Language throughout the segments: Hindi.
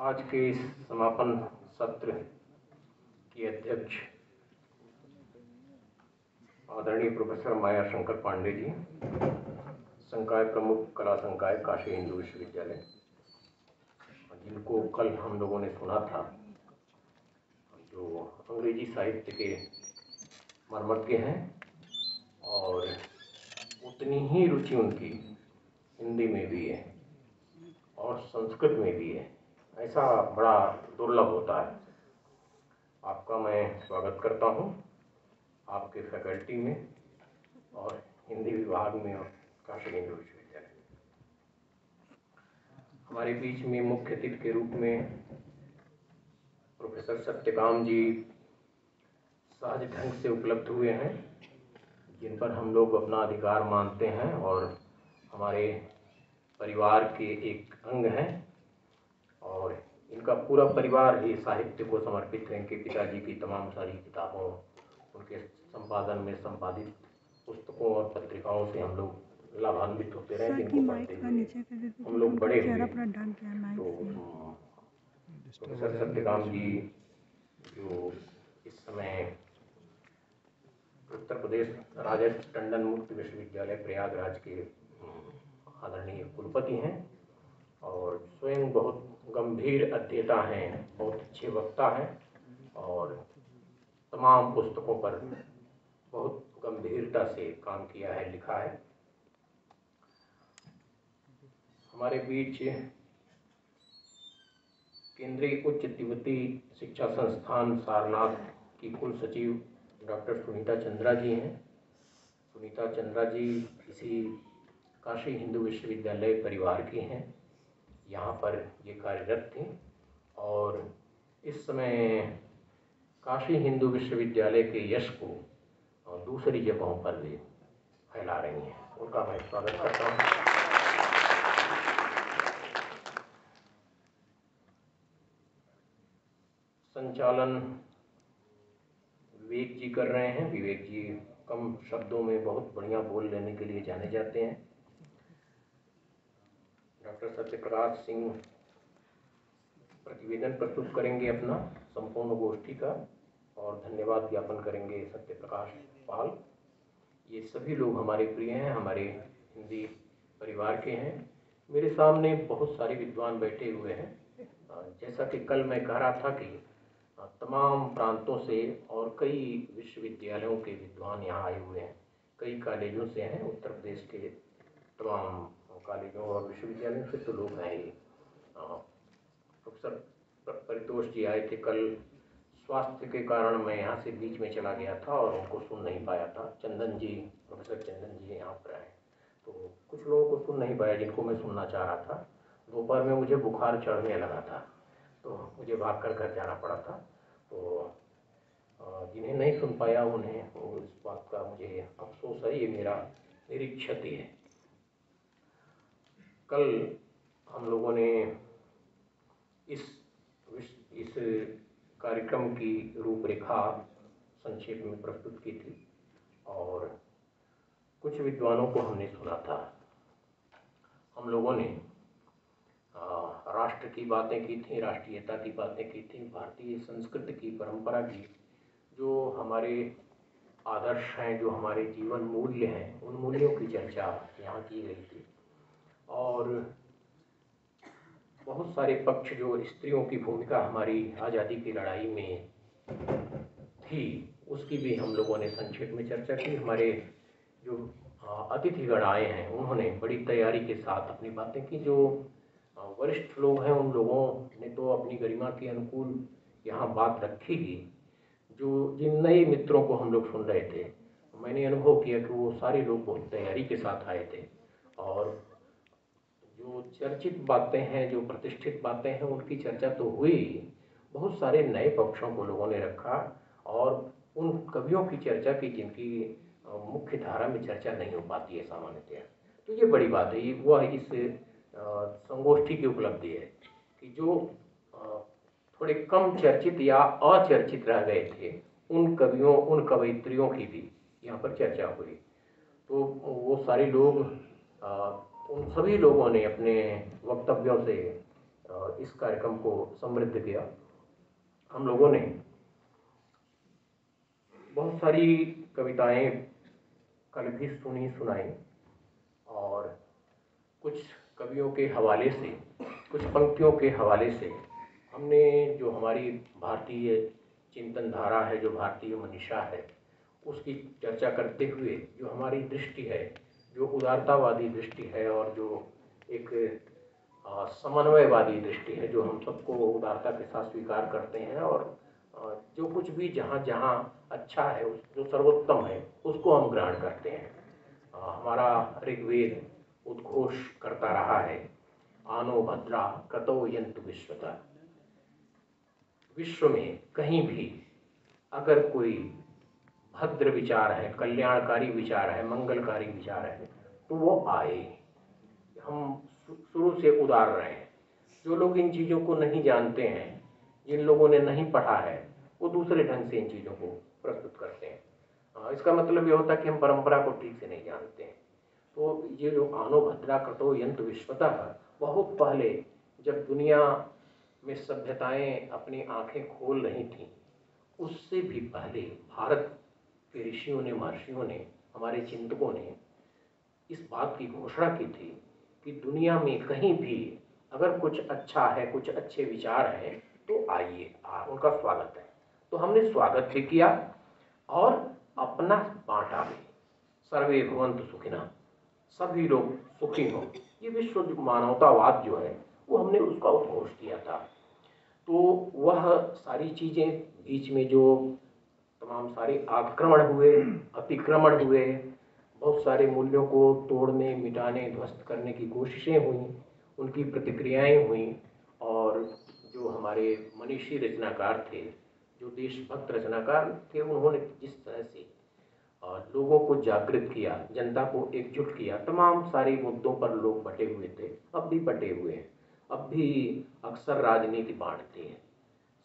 आज के इस समापन सत्र की अध्यक्ष आदरणीय प्रोफेसर माया शंकर पांडे जी, संकाय प्रमुख कला संकाय काशी हिंदू विश्वविद्यालय, जिनको कल हम लोगों ने सुना था, जो अंग्रेजी साहित्य के मर्मज्ञ हैं और उतनी ही रुचि उनकी हिंदी में भी है और संस्कृत में भी है। ऐसा बड़ा दुर्लभ होता है। आपका मैं स्वागत करता हूं आपके फैकल्टी में और हिंदी विभाग में और काशी हिंदू विश्वविद्यालय में। हमारे बीच में मुख्य अतिथि के रूप में प्रोफेसर सत्यकाम जी सहज ढंग से उपलब्ध हुए हैं, जिन पर हम लोग अपना अधिकार मानते हैं और हमारे परिवार के एक अंग हैं और इनका पूरा परिवार ही साहित्य को समर्पित है। इनके पिताजी की तमाम सारी किताबों, उनके संपादन में संपादित पुस्तकों और पत्रिकाओं से हम लोग लाभान्वित होते रहे, जिनको पढ़ते हुए हम लोग बड़े हुए। तो प्रोफेसर सत्यकाम जी जो इस समय उत्तर प्रदेश राजा टंडन मुक्त विश्वविद्यालय प्रयागराज के आदरणीय कुलपति हैं और स्वयं बहुत गंभीर अध्येता हैं, बहुत अच्छे वक्ता हैं और तमाम पुस्तकों पर बहुत गंभीरता से काम किया है, लिखा है। हमारे बीच केंद्रीय उच्च तिब्बती शिक्षा संस्थान सारनाथ की कुल सचिव डॉक्टर सुनीता चंद्रा जी हैं। सुनीता चंद्रा जी इसी काशी हिंदू विश्वविद्यालय परिवार की हैं, यहाँ पर ये कार्यरत थी और इस समय काशी हिंदू विश्वविद्यालय के यश को दूसरी जगहों पर भी फैला रही हैं। उनका मैं स्वागत करता हूँ। संचालन विवेक जी कर रहे हैं। विवेक जी कम शब्दों में बहुत बढ़िया बोल लेने के लिए जाने जाते हैं। डॉक्टर सत्यप्रकाश सिंह प्रतिवेदन प्रस्तुत करेंगे अपना संपूर्ण गोष्ठी का और धन्यवाद ज्ञापन करेंगे सत्यप्रकाश पाल। ये सभी लोग हमारे प्रिय हैं, हमारे हिंदी परिवार के हैं। मेरे सामने बहुत सारे विद्वान बैठे हुए हैं। जैसा कि कल मैं कह रहा था कि तमाम प्रांतों से और कई विश्वविद्यालयों के विद्वान यहाँ आए हुए हैं, कई कॉलेजों से हैं। उत्तर प्रदेश के तमाम कॉलेजों और विश्वविद्यालयों से तो लोग हैं ही। प्रोफेसर परितोष जी आए थे कल। स्वास्थ्य के कारण मैं यहाँ से बीच में चला गया था और उनको सुन नहीं पाया था। चंदन जी, प्रोफेसर चंदन जी यहाँ पर आए तो कुछ लोगों को सुन नहीं पाया जिनको मैं सुनना चाह रहा था। दोपहर में मुझे बुखार चढ़ने लगा था तो मुझे भागकर घर जाना पड़ा था। तो जिन्हें नहीं सुन पाया उन्हें इस बात का मुझे अफसोस है, ये मेरी क्षति है। कल हम लोगों ने इस कार्यक्रम की रूपरेखा संक्षेप में प्रस्तुत की थी और कुछ विद्वानों को हमने सुना था। हम लोगों ने राष्ट्र की बातें की थी, राष्ट्रीयता की बातें की थी, भारतीय संस्कृति की परंपरा की, जो हमारे आदर्श हैं, जो हमारे जीवन मूल्य हैं, उन मूल्यों की चर्चा यहाँ की गई थी। और बहुत सारे पक्ष जो स्त्रियों की भूमिका हमारी आज़ादी की लड़ाई में थी, उसकी भी हम लोगों ने संक्षेप में चर्चा की। हमारे जो अतिथिगण आए हैं उन्होंने बड़ी तैयारी के साथ अपनी बातें की। जो वरिष्ठ लोग हैं उन लोगों ने तो अपनी गरिमा के अनुकूल यहाँ बात रखी ही। जो जिन नए मित्रों को हम लोग सुन रहे थे, मैंने अनुभव किया कि वो सारे लोग बहुत तैयारी के साथ आए थे और जो चर्चित बातें हैं, जो प्रतिष्ठित बातें हैं, उनकी चर्चा तो हुई। बहुत सारे नए पक्षों को लोगों ने रखा और उन कवियों की चर्चा की जिनकी मुख्य धारा में चर्चा नहीं हो पाती है सामान्यतया। तो ये बड़ी बात है। ये वो इस संगोष्ठी की उपलब्धि है कि जो थोड़े कम चर्चित या अचर्चित रह गए थे, उन कवियों, उन कवयित्रियों की भी यहाँ पर चर्चा हुई। तो वो सारे लोग, उन सभी लोगों ने अपने वक्तव्यों से इस कार्यक्रम को समृद्ध किया। हम लोगों ने बहुत सारी कविताएं कल भी सुनी सुनाई और कुछ कवियों के हवाले से, कुछ पंक्तियों के हवाले से हमने जो हमारी भारतीय चिंतन धारा है, जो भारतीय मनीषा है, उसकी चर्चा करते हुए जो हमारी दृष्टि है, जो उदारतावादी दृष्टि है और जो एक समन्वयवादी दृष्टि है, जो हम सबको उदारता के साथ स्वीकार करते हैं और जो कुछ भी जहाँ जहाँ अच्छा है, जो सर्वोत्तम है, उसको हम ग्रहण करते हैं। हमारा ऋग्वेद उद्घोष करता रहा है, आनो भद्रा क्रतो यन्तु विश्वता। विश्व में कहीं भी अगर कोई भद्र विचार है, कल्याणकारी विचार है, मंगलकारी विचार है, तो वो आए। हम शुरू से उदार रहे हैं। जो लोग इन चीज़ों को नहीं जानते हैं, जिन लोगों ने नहीं पढ़ा है, वो दूसरे ढंग से इन चीज़ों को प्रस्तुत करते हैं। इसका मतलब ये होता है कि हम परंपरा को ठीक से नहीं जानते हैं। तो ये जो आनो भद्रा क्रतो यन्तु विश्वता, बहुत पहले जब दुनिया में सभ्यताएं अपनी आंखें खोल रही थीं, उससे भी पहले भारत के ऋषियों ने, महर्षियों ने, हमारे चिंतकों ने इस बात की घोषणा की थी कि दुनिया में कहीं भी अगर कुछ अच्छा है, कुछ अच्छे विचार हैं, तो आइए, उनका स्वागत है। तो हमने स्वागत भी किया और अपना बांटा भी। सर्वे भवन्तु सुखिनः, सभी लोग सुखी हों, ये विश्व मानवतावाद जो है वो हमने उसका उद्घोष किया था। तो वह सारी चीज़ें बीच में जो तमाम सारे आक्रमण हुए, अतिक्रमण हुए, बहुत सारे मूल्यों को तोड़ने, मिटाने, ध्वस्त करने की कोशिशें हुई, उनकी प्रतिक्रियाएं हुई और जो हमारे मनीषी रचनाकार थे, जो देशभक्त रचनाकार थे, उन्होंने जिस तरह से लोगों को जागृत किया, जनता को एकजुट किया, तमाम सारे मुद्दों पर लोग बटे हुए थे, अब भी बटे हुए हैं। अब भी अक्सर राजनीति बांटती है,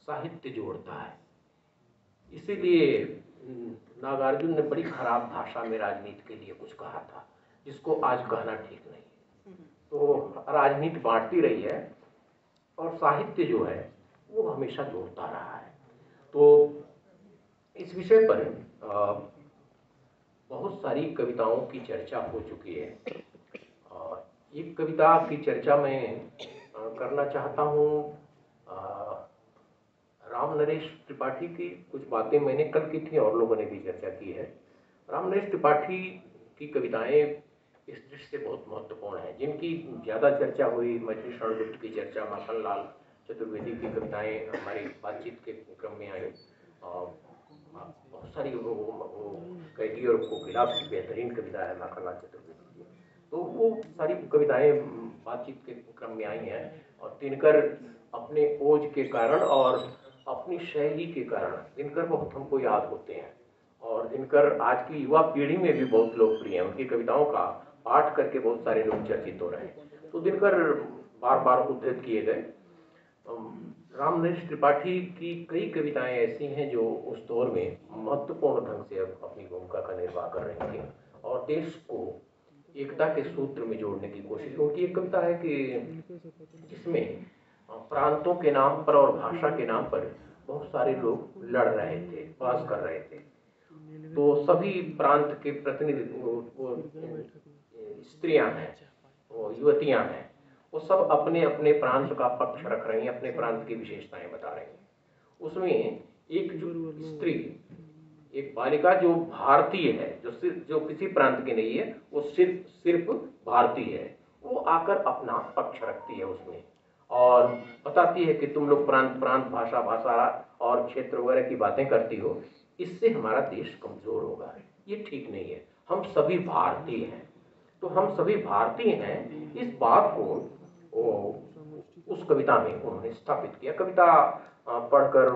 साहित्य जोड़ता है। इसीलिए नागार्जुन ने बड़ी खराब भाषा में राजनीति के लिए कुछ कहा था, जिसको आज कहना ठीक नहीं है। तो राजनीति बांटती रही है और साहित्य जो है वो हमेशा जोड़ता रहा है। तो इस विषय पर बहुत सारी कविताओं की चर्चा हो चुकी है। एक कविता की चर्चा मैं करना चाहता हूँ। राम नरेश त्रिपाठी की कुछ बातें मैंने कल की थी और लोगों ने भी चर्चा की है। राम नरेश त्रिपाठी की कविताएं इस दृष्टि से बहुत महत्वपूर्ण हैं, जिनकी ज़्यादा चर्चा हुई। मैथिली शरण गुप्त की चर्चा, माखनलाल चतुर्वेदी की कविताएं हमारी बातचीत के क्रम में आई। बहुत सारी वो कैदी और कोकिला की बेहतरीन कविता है माखनलाल चतुर्वेदी की। तो वो सारी कविताएं बातचीत के क्रम में आई हैं और दिनकर अपने ओज के कारण और अपनी शैली के कारण दिनकर बहुत हमको याद होते हैं और दिनकर आज की युवा पीढ़ी में भी बहुत लोकप्रिय हैं। उनकी कविताओं का पाठ करके बहुत सारे लोग चर्चित हो रहे हैं। तो दिनकर बार बार उद्धृत किए गए। राम नरेश त्रिपाठी की कई कविताएं ऐसी हैं जो उस दौर में महत्वपूर्ण ढंग से अपनी भूमिका का निर्वाह कर रही थी और देश को एकता के सूत्र में जोड़ने की कोशिश। उनकी एक कविता है कि जिसमें प्रांतों के नाम पर और भाषा के नाम पर बहुत सारे लोग लड़ रहे थे, बात कर रहे थे। तो सभी प्रांत के प्रतिनिधि, स्त्रियां हैं, वो युवतियां हैं, वो सब अपने अपने प्रांत का पक्ष रख रही हैं, अपने प्रांत की विशेषताएं बता रही हैं। उसमें एक जो स्त्री, एक बालिका जो भारतीय है, जो किसी प्रांत की नहीं है, वो सिर्फ भारतीय है, वो आकर अपना पक्ष रखती है उसमें और बताती है कि तुम लोग प्रांत भाषा और क्षेत्र वगैरह की बातें करती हो, इससे हमारा देश कमजोर होगा, ये ठीक नहीं है। हम सभी भारतीय हैं, तो हम सभी भारतीय हैं, इस बात को उस कविता में उन्होंने स्थापित किया। कविता पढ़कर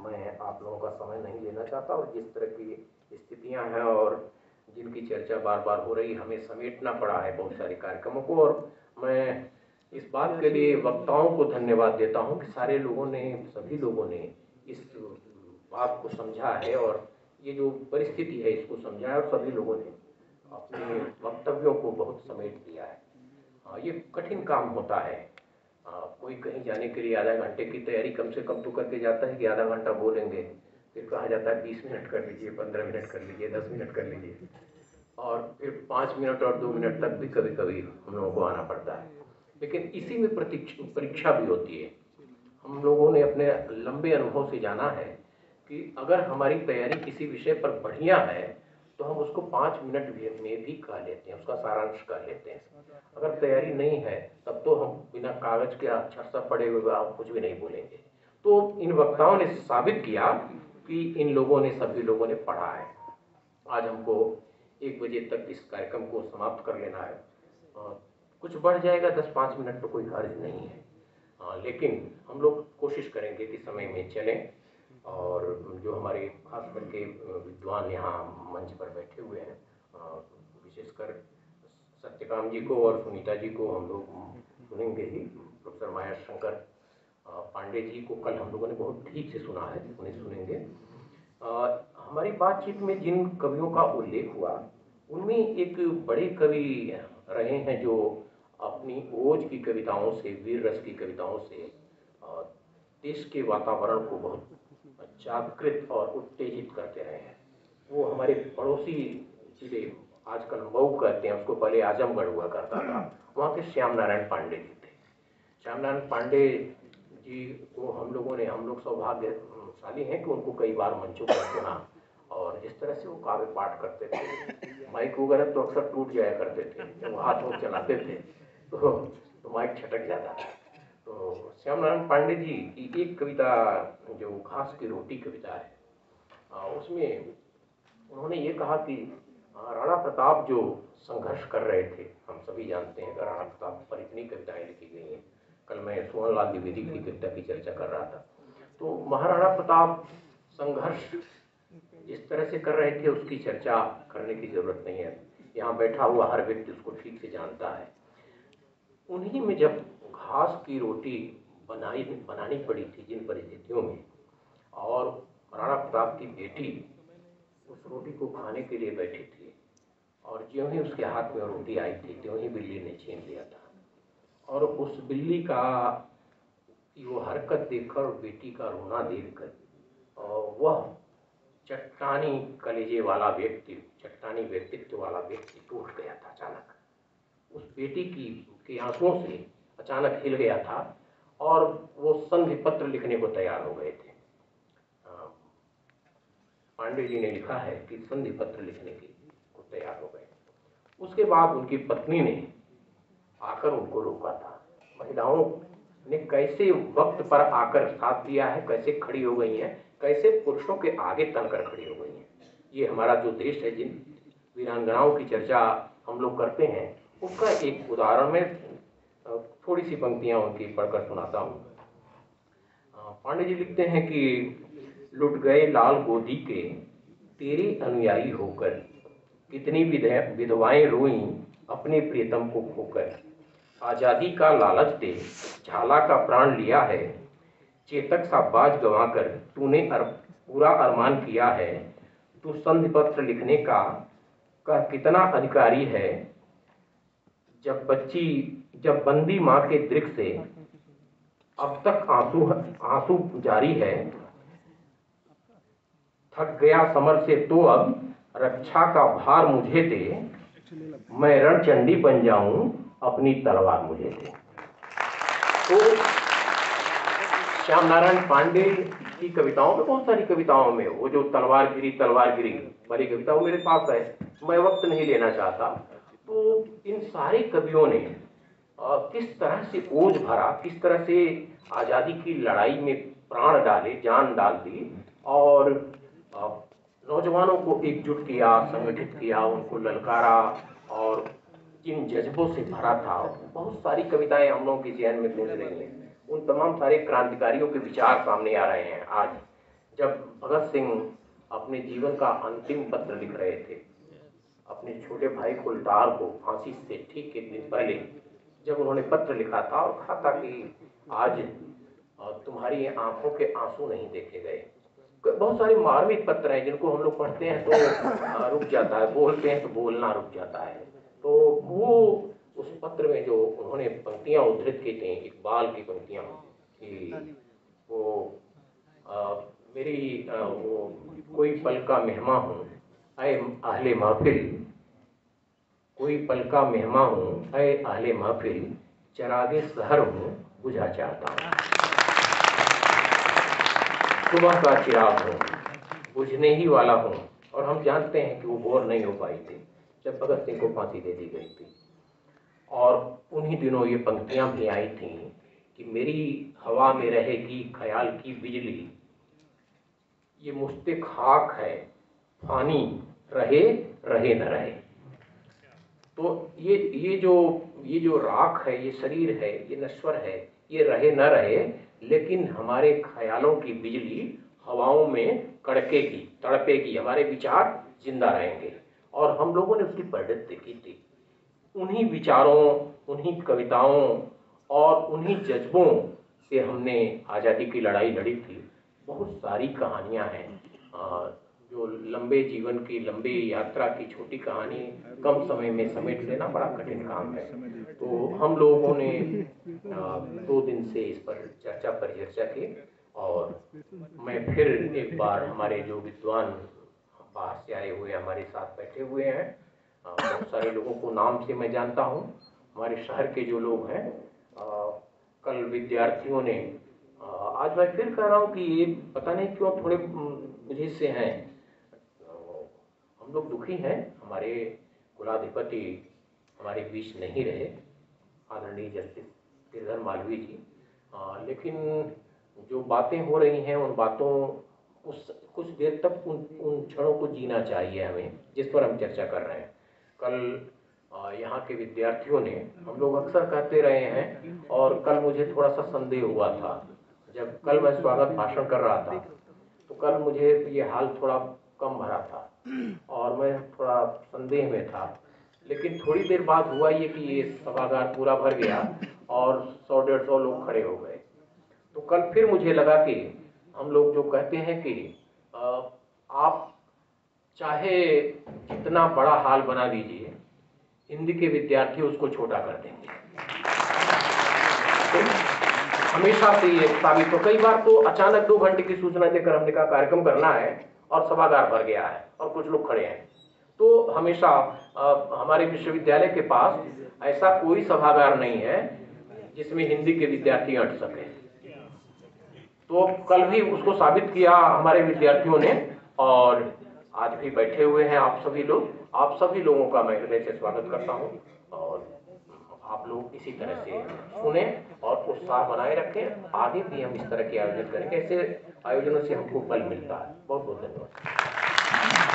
मैं आप लोगों का समय नहीं लेना चाहता और जिस तरह की स्थितियां हैं और जिनकी चर्चा बार बार हो रही, हमें समेटना पड़ा है बहुत सारे कार्यक्रमों को और मैं इस बात के लिए वक्ताओं को धन्यवाद देता हूं कि सारे लोगों ने, सभी लोगों ने इस बात को समझा है और ये जो परिस्थिति है इसको समझा है और सभी लोगों ने अपने वक्तव्यों को बहुत समेट दिया है। ये कठिन काम होता है कोई कहीं जाने के लिए आधा घंटे की तैयारी कम से कम तो करके जाता है कि आधा घंटा बोलेंगे, फिर कहा जाता है 20 मिनट कर लीजिए, 15 मिनट कर लीजिए, 10 मिनट कर लीजिए, और फिर 5 मिनट और 2 मिनट तक भी कभी कभी हम लोगों को आना पड़ता है। लेकिन इसी में परीक्षा भी होती है। हम लोगों ने अपने लंबे अनुभव से जाना है कि अगर हमारी तैयारी किसी विषय पर बढ़िया है तो हम उसको 5 मिनट में भी कर लेते हैं, उसका सारांश कर लेते हैं। अगर तैयारी नहीं है तब तो हम बिना कागज के अक्षर सा पढ़े हुए आप कुछ भी नहीं बोलेंगे। तो इन वक्ताओं ने साबित किया कि इन लोगों ने, सभी लोगों ने पढ़ा है। आज हमको 1 बजे तक इस कार्यक्रम को समाप्त कर लेना है। कुछ बढ़ जाएगा 10-5 मिनट तो कोई हर्ज नहीं है, लेकिन हम लोग कोशिश करेंगे कि समय में चलें। और जो हमारे खास करके विद्वान यहाँ मंच पर बैठे हुए हैं, विशेषकर सत्यकाम जी को और सुनीता जी को हम लोग सुनेंगे ही। प्रोफेसर माया शंकर पांडे जी को कल हम लोगों ने बहुत ठीक से सुना है, उन्हें सुनेंगे। हमारी बातचीत में जिन कवियों का उल्लेख हुआ उनमें एक बड़े कवि रहे हैं जो अपनी ओज की कविताओं से, वीर रस की कविताओं से देश के वातावरण को बहुत जागृत और उत्तेजित करते रहे हैं। वो हमारे पड़ोसी जिले, आजकल मऊ कहते हैं उसको, पहले आजमगढ़ हुआ करता था, वहाँ के श्याम नारायण पांडे जी थे। श्याम नारायण पांडे जी को हम लोग सौभाग्यशाली हैं कि उनको कई बार मंचों पर सुना, और जिस तरह से वो काव्य पाठ करते थे, माइक वगैरह तो अक्सर टूट जाया करते थे, जब हाथ में चलाते थे तो माइक छटक जाता था। तो श्याम नारायण पांडे जी की एक कविता जो घास की रोटी कविता है, उसमें उन्होंने ये कहा कि राणा प्रताप जो संघर्ष कर रहे थे, हम सभी जानते हैं कि राणा प्रताप पर इतनी कविताएं लिखी गई हैं। कल मैं सोहनलाल द्विवेदी की कविता की चर्चा कर रहा था, तो महाराणा प्रताप संघर्ष जिस तरह से कर रहे थे उसकी चर्चा करने की जरूरत नहीं है, यहाँ बैठा हुआ हर व्यक्ति उसको ठीक से जानता है। उन्हीं में जब घास की रोटी बनानी पड़ी थी जिन परिस्थितियों में, और राणा प्रताप की बेटी उस रोटी को खाने के लिए बैठी थी, और ज्यों ही उसके हाथ में रोटी आई थी त्यों ही बिल्ली ने छीन लिया था। और उस बिल्ली का वो हरकत देखकर और बेटी का रोना देखकर वह चट्टानी कलेजे वाला व्यक्ति, चट्टानी व्यक्तित्व वाला व्यक्ति टूट गया था अचानक। उस बेटी की आंसुओं से अचानक हिल गया था और वो संधि पत्र लिखने को तैयार हो गए थे। पांडे जी ने लिखा है कि संधि पत्र लिखने को तैयार हो गए। उसके बाद उनकी पत्नी ने आकर उनको रोका था। महिलाओं ने कैसे वक्त पर आकर साथ दिया है, कैसे खड़ी हो गई हैं, कैसे पुरुषों के आगे तनकर खड़ी हो गई हैं। ये हमारा जो देश है, जिन वीरांगनाओं की चर्चा हम लोग करते हैं, उसका एक उदाहरण में थोड़ी सी पंक्तियां उनकी पढ़कर सुनाता हूँ। पांडे जी लिखते हैं कि लुट गए लाल गोदी के तेरे अनुयायी होकर, कितनी विधवाएं रोईं अपने प्रियतम को खोकर। आजादी का लालच दे झाला का प्राण लिया है, चेतक सा बाज गंवाकर तूने पूरा अरमान किया है। तू संधि पत्र लिखने का कितना अधिकारी है, जब बंदी माँ के दृक से अब तक आंसू जारी है। थक गया समर से तो अब रक्षा का भार मुझे दे, मैं रणचंडी बन जाऊं अपनी तलवार मुझे दे। तो श्याम नारायण पांडे की कविताओं में, बहुत सारी कविताओं में, वो जो तलवार गिरी वाली कविता वो मेरे पास है, मैं वक्त नहीं लेना चाहता। तो इन सारे कवियों ने किस तरह से ओज भरा, किस तरह से आज़ादी की लड़ाई में प्राण डाले, जान डाल दी, और नौजवानों को एकजुट किया, संगठित किया, उनको ललकारा, और जिन जज्बों से भरा था। बहुत सारी कविताएं हम लोगों के जहन में गूंज रही हैं। उन तमाम सारे क्रांतिकारियों के विचार सामने आ रहे हैं। आज जब भगत सिंह अपने जीवन का अंतिम पत्र लिख रहे थे अपने छोटे भाई कुलतार को फांसी से ठीक एक दिन पहले, जब उन्होंने पत्र लिखा था और कहा था कि आज तुम्हारी आंखों के आंसू नहीं देखे गए। बहुत सारे मार्मिक पत्र हैं जिनको हम लोग पढ़ते हैं तो रुक जाता है, बोलते हैं तो बोलना रुक जाता है। तो वो उस पत्र में जो उन्होंने पंक्तियां उद्धृत की थी, इकबाल की पंक्तियां, कि वो मेरी वो कोई पल का मेहमा हूँ ऐ अहले महफिल, कोई पल का मेहमा हूँ ऐ अहले महफिल, चरागे सहर हूँ बुझा चाहता हूँ। सुबह का चिराग हूँ, बुझने ही वाला हूँ। और हम जानते हैं कि वो बोर नहीं हो पाई थी जब भगत सिंह को फांसी दे दी गई थी। और उन्हीं दिनों ये पंक्तियां भी आई थी कि मेरी हवा में रहेगी ख्याल की बिजली, ये मुझसे खाक है फानी, रहे रहे न रहे। तो ये जो राख है, ये शरीर है, ये नश्वर है, ये रहे न रहे, लेकिन हमारे ख्यालों की बिजली हवाओं में कड़केगी, तड़पेगी, हमारे विचार जिंदा रहेंगे। और हम लोगों ने उसकी बढ़त देखी थी। उन्हीं विचारों, उन्हीं कविताओं और उन्हीं जज्बों से हमने आज़ादी की लड़ाई लड़ी थी। बहुत सारी कहानियां हैं, जो लंबे जीवन की, लंबी यात्रा की छोटी कहानी कम समय में समेट लेना बड़ा कठिन काम है। तो हम लोगों ने 2 दिन से इस पर चर्चा की। और मैं फिर एक बार हमारे जो विद्वान बाहर से आए हुए हमारे साथ बैठे हुए हैं, बहुत सारे लोगों को नाम से मैं जानता हूँ, हमारे शहर के जो लोग हैं, कल विद्यार्थियों ने, आज मैं फिर कह रहा हूँ कि ये पता नहीं क्यों थोड़े मुझे से हैं, हम लोग दुखी हैं, हमारे कुलाधिपति हमारे बीच नहीं रहे, आदरणीय जस्टिस गिरधर मालवीय जी। लेकिन जो बातें हो रही हैं, उन बातों कुछ देर तक उन क्षणों को जीना चाहिए हमें, जिस पर हम चर्चा कर रहे हैं। कल यहाँ के विद्यार्थियों ने, हम लोग अक्सर कहते रहे हैं, और कल मुझे थोड़ा सा संदेह हुआ था जब कल मैं स्वागत भाषण कर रहा था, तो कल मुझे ये हाल थोड़ा कम भरा था और मैं थोड़ा संदेह में था। लेकिन थोड़ी देर बाद हुआ ये कि ये सभागार पूरा भर गया और 100-150 लोग खड़े हो गए। तो कल फिर मुझे लगा कि हम लोग जो कहते हैं कि आप चाहे जितना बड़ा हाल बना दीजिए, हिंदी के विद्यार्थी उसको छोटा कर देंगे। तो हमेशा से ये साबित हो, कई बार तो अचानक 2 घंटे की सूचना देकर हमने कहा कार्यक्रम करना है और सभागार भर गया है और कुछ लोग खड़े हैं। तो हमेशा हमारे विश्वविद्यालय के पास ऐसा कोई सभागार नहीं है जिसमें हिंदी के विद्यार्थी अट सके। तो कल भी उसको साबित किया हमारे विद्यार्थियों ने, और आज भी बैठे हुए हैं आप सभी लोग। आप सभी लोगों का मैं हृदय से स्वागत करता हूं, और आप लोग इसी तरह से सुने और उत्साह बनाए रखें। आगे भी हम इस तरह के आयोजन करेंगे, ऐसे आयोजनों से हमको बल मिलता है। बहुत बहुत धन्यवाद।